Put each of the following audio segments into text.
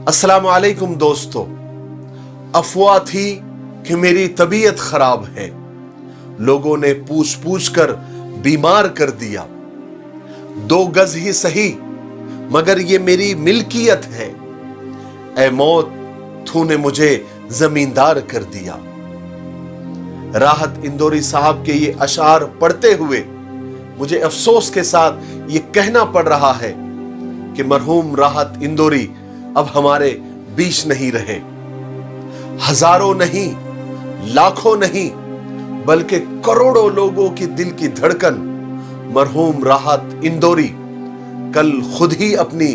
अस्सलाम वालेकुम दोस्तों। अफवाह थी कि मेरी तबीयत खराब है, लोगों ने पूछ पूछ कर बीमार कर दिया। 2 गज ही सही मगर ये मेरी मिल्कियत है, ऐ मौत तूने मुझे जमींदार कर दिया। राहत इंदौरी साहब के ये अशार पढ़ते हुए मुझे अफसोस के साथ ये कहना पड़ रहा है कि मरहूम राहत इंदौरी अब हमारे बीच नहीं रहे। हजारों नहीं, लाखों नहीं, बल्कि करोड़ों लोगों की दिल की धड़कन मरहूम राहत इंदौरी कल खुद ही अपनी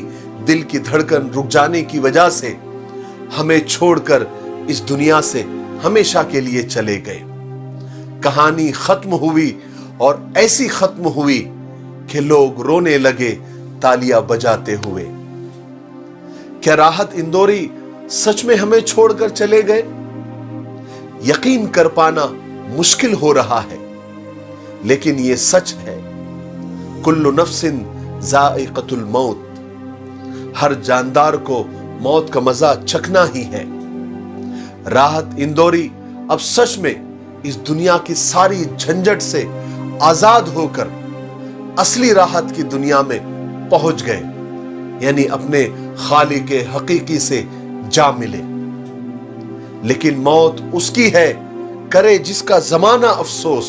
दिल की धड़कन रुक जाने की वजह से हमें छोड़कर इस दुनिया से हमेशा के लिए चले गए। कहानी खत्म हुई और ऐसी खत्म हुई कि लोग रोने लगे तालियां बजाते हुए। क्या राहत इंदौरी सच में हमें छोड़कर चले गए? यकीन कर पाना मुश्किल हो रहा है, लेकिन यह सच है। कुल्लु नफ्सिन ज़ाइक़तुल मौत, हर जानदार को मौत का मजा चखना ही है। राहत इंदौरी अब सच में इस दुनिया की सारी झंझट से आजाद होकर असली राहत की दुनिया में पहुंच गए, यानी अपने खालिक हकीकी से जा मिले। लेकिन मौत उसकी है, करे जिसका जमाना अफसोस।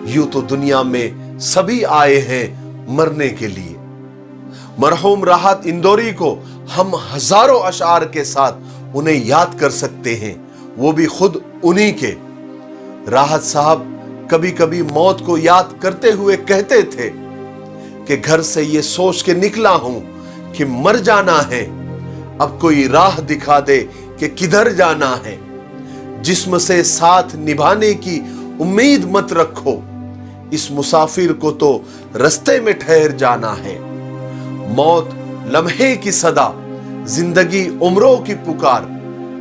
यूं तो दुनिया में सभी आए हैं मरने के लिए। मरहूम राहत इंदौरी को हम हजारों अशार के साथ उन्हें याद कर सकते हैं, वो भी खुद उन्हीं के। राहत साहब कभी कभी मौत को याद करते हुए कहते थे कि घर से ये सोच के निकला हूं कि मर जाना है, अब कोई राह दिखा दे कि किधर जाना है। जिस्म से साथ निभाने की उम्मीद मत रखो, इस मुसाफिर को तो रास्ते में ठहर जाना है। मौत लम्हे की सदा, जिंदगी उम्रों की पुकार,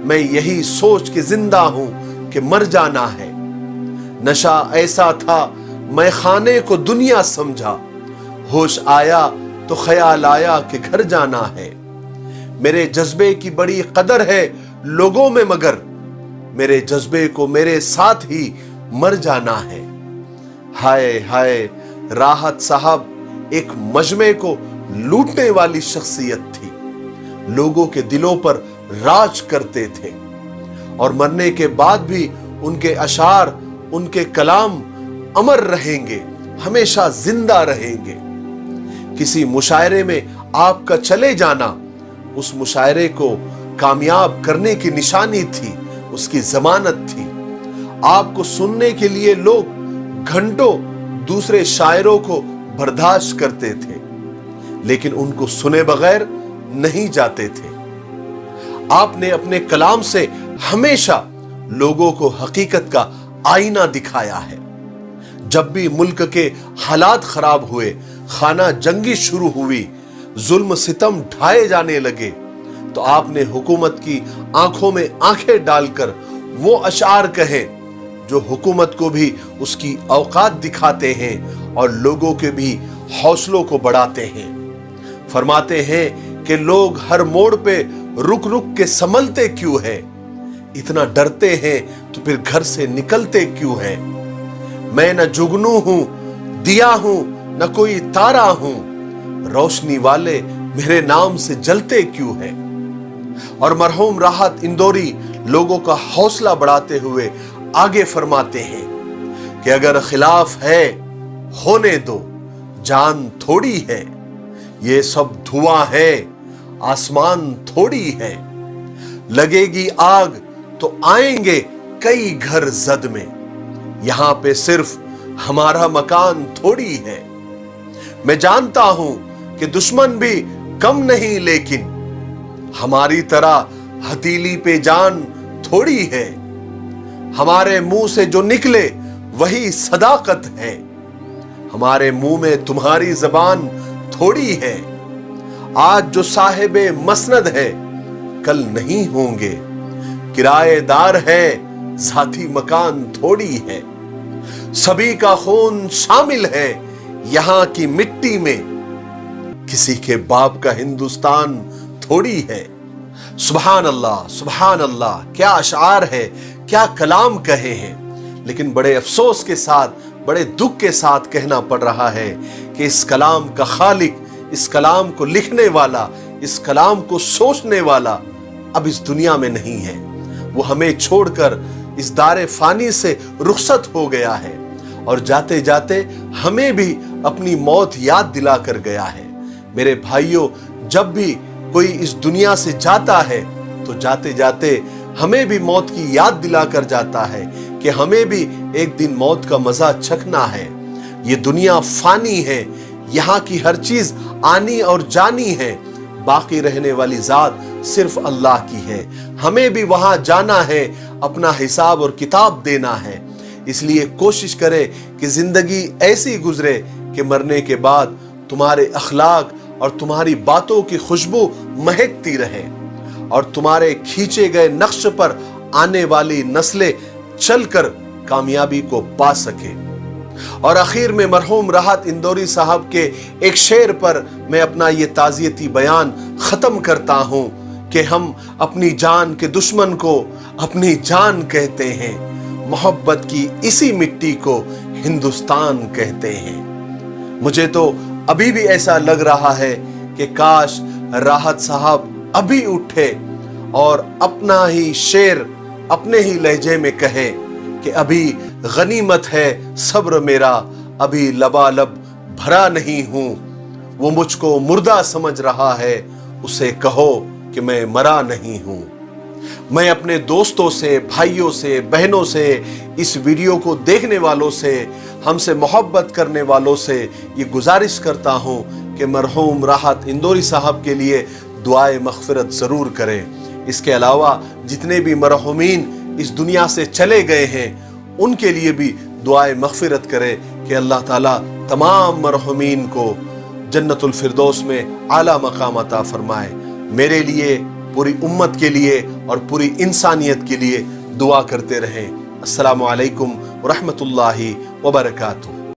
मैं यही सोच के जिंदा हूं कि मर जाना है। नशा ऐसा था मैं खाने को दुनिया समझा, होश आया तो ख्याल आया कि घर जाना है। मेरे जज्बे की बड़ी कदर है लोगों में, मगर मेरे जज्बे को मेरे साथ ही मर जाना है। हाय हाय, राहत साहब एक मजमे को लूटने वाली शख्सियत थी, लोगों के दिलों पर राज करते थे और मरने के बाद भी उनके अशार, उनके कलाम अमर रहेंगे, हमेशा जिंदा रहेंगे। किसी मुशायरे में आपका चले जाना उस मुशायरे को कामयाब करने की निशानी थी, उसकी जमानत थी। आपको सुनने के लिए लोग घंटों दूसरे शायरों को बर्दाश्त करते थे, लेकिन उनको सुने बगैर नहीं जाते थे। आपने अपने कलाम से हमेशा लोगों को हकीकत का आईना दिखाया है। जब भी मुल्क के हालात खराब हुए, खाना जंगी शुरू हुई, जुल्म सितम ढाए जाने लगे, तो आपने हुकूमत की आंखों में आंखें डालकर वो अशार कहे जो हुकूमत को भी उसकी औकात दिखाते हैं और लोगों के भी हौसलों को बढ़ाते हैं। फरमाते हैं कि लोग हर मोड़ पे रुक रुक के संभलते क्यों हैं, इतना डरते हैं तो फिर घर से निकलते क्यों हैं। मैं न जुगनू हूं, दिया हूं, न कोई तारा हूं, रोशनी वाले मेरे नाम से जलते क्यों हैं। और मरहूम राहत इंदौरी लोगों का हौसला बढ़ाते हुए आगे फरमाते हैं कि अगर खिलाफ है होने दो, जान थोड़ी है, ये सब धुआं है, आसमान थोड़ी है। लगेगी आग तो आएंगे कई घर जद में, यहां पे सिर्फ हमारा मकान थोड़ी है। मैं जानता हूं कि दुश्मन भी कम नहीं, लेकिन हमारी तरह हथेली पे जान थोड़ी है। हमारे मुंह से जो निकले वही सदाकत है, हमारे मुंह में तुम्हारी जबान थोड़ी है। आज जो साहिबे मसनद है कल नहीं होंगे, किराएदार है साथी मकान थोड़ी है। सभी का खून शामिल है यहां की मिट्टी में, किसी के बाप का हिंदुस्तान थोड़ी है। سبحان اللہ، کیا اشعار ہے، کیا کلام کہے ہیں، لیکن بڑے افسوس کے ساتھ، بڑے دکھ کے ساتھ کہنا پڑ رہا ہے کہ اس کلام کا خالق، اس کلام کو لکھنے والا، اس کلام کو سوچنے والا اب اس دنیا میں نہیں ہے۔ وہ ہمیں چھوڑ کر اس دار فانی سے رخصت ہو گیا ہے، اور جاتے جاتے ہمیں بھی اپنی موت یاد دلا کر گیا ہے۔ میرے بھائیوں، جب بھی کوئی اس دنیا سے جاتا ہے تو جاتے جاتے ہمیں بھی موت کی یاد دلا کر جاتا ہے کہ ہمیں بھی ایک دن موت کا مزہ چکھنا ہے۔ یہ دنیا فانی ہے، یہاں کی ہر چیز آنی اور جانی ہے، باقی رہنے والی ذات صرف اللہ کی ہے۔ ہمیں بھی وہاں جانا ہے، اپنا حساب اور کتاب دینا ہے۔ اس لیے کوشش کرے کہ زندگی ایسی گزرے کہ مرنے کے بعد تمہارے اخلاق اور تمہاری باتوں کی خوشبو مہکتی رہے، اور تمہارے کھینچے گئے نقش پر آنے والی نسلیں چل کر کامیابی کو پا سکے۔ اور آخر میں مرحوم راحت اندوری صاحب کے ایک شعر پر میں اپنا یہ تعزیتی بیان ختم کرتا ہوں کہ ہم اپنی جان کے دشمن کو اپنی جان کہتے ہیں، محبت کی اسی مٹی کو ہندوستان کہتے ہیں۔ مجھے تو ابھی بھی ایسا لگ رہا ہے کہ کاش راحت صاحب ابھی اٹھے اور اپنا ہی شعر اپنے ہی لہجے میں کہے کہ ابھی غنیمت ہے صبر میرا، ابھی لبالب بھرا نہیں ہوں، وہ مجھ کو مردہ سمجھ رہا ہے، اسے کہو کہ میں مرا نہیں ہوں۔ میں اپنے دوستوں سے، بھائیوں سے، بہنوں سے، اس ویڈیو کو دیکھنے والوں سے، ہم سے محبت کرنے والوں سے یہ گزارش کرتا ہوں کہ مرحوم راحت اندوری صاحب کے لیے دعائے مغفرت ضرور کریں۔ اس کے علاوہ جتنے بھی مرحومین اس دنیا سے چلے گئے ہیں ان کے لیے بھی دعائے مغفرت کرے کہ اللہ تعالیٰ تمام مرحومین کو جنت الفردوس میں اعلیٰ مقام عطا فرمائے۔ میرے لیے، پوری امت کے لیے اور پوری انسانیت کے لیے دعا کرتے رہیں۔ السلام علیکم ورحمۃ اللہ وبرکاتہ۔